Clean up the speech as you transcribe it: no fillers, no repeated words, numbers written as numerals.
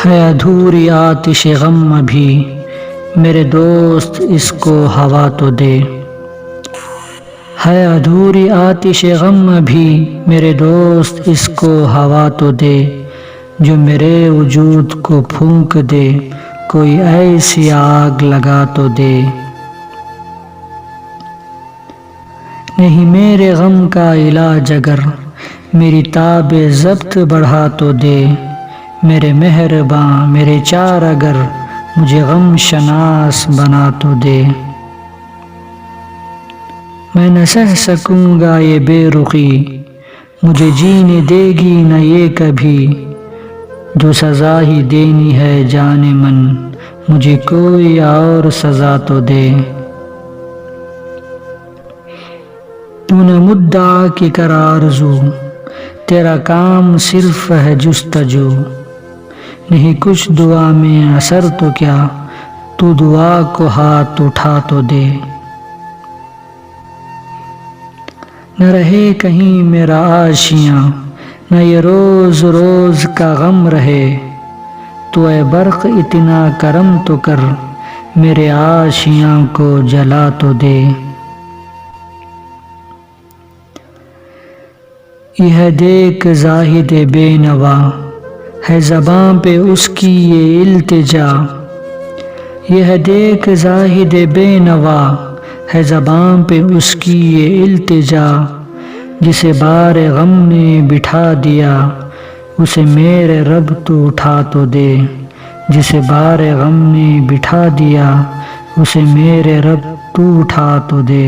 ہے ادھوری آتش غم ابھی، میرے دوست اس کو ہوا تو دے۔ ہے ادھوری آتش غم ابھی، میرے دوست اس کو ہوا تو دے، جو میرے وجود کو پھونک دے، کوئی ایسی آگ لگا تو دے۔ نہیں میرے غم کا علاج اگر میری تاب ضبط بڑھا تو دے، میرے مہرباں میرے چار اگر مجھے غم شناس بنا تو دے۔ میں نہ سہ سکوں گا یہ بے رخی، مجھے جینے دے گی نہ یہ کبھی، جو سزا ہی دینی ہے جان من، مجھے کوئی اور سزا تو دے۔ تو نے مدعا کی کر آرزو، تیرا کام صرف ہے جستجو، نہیں کچھ دعا میں اثر تو کیا، تو دعا کو ہاتھ اٹھا تو دے۔ نہ رہے کہیں میرا آشیاں، نہ یہ روز روز کا غم رہے، تو اے برق اتنا کرم تو کر، میرے آشیاں کو جلا تو دے۔ یہ دیکھ زاہد بے نوا، ہے زباں پہ اس کی یہ التجا، یہ دیکھ زاہد بے نوا، ہے زباں پہ اس کی یہ التجا، جسے بار غم نے بٹھا دیا، اسے میرے رب تو اٹھا تو دے۔ جسے بار غم نے بٹھا دیا، اسے میرے رب تو اٹھا تو دے۔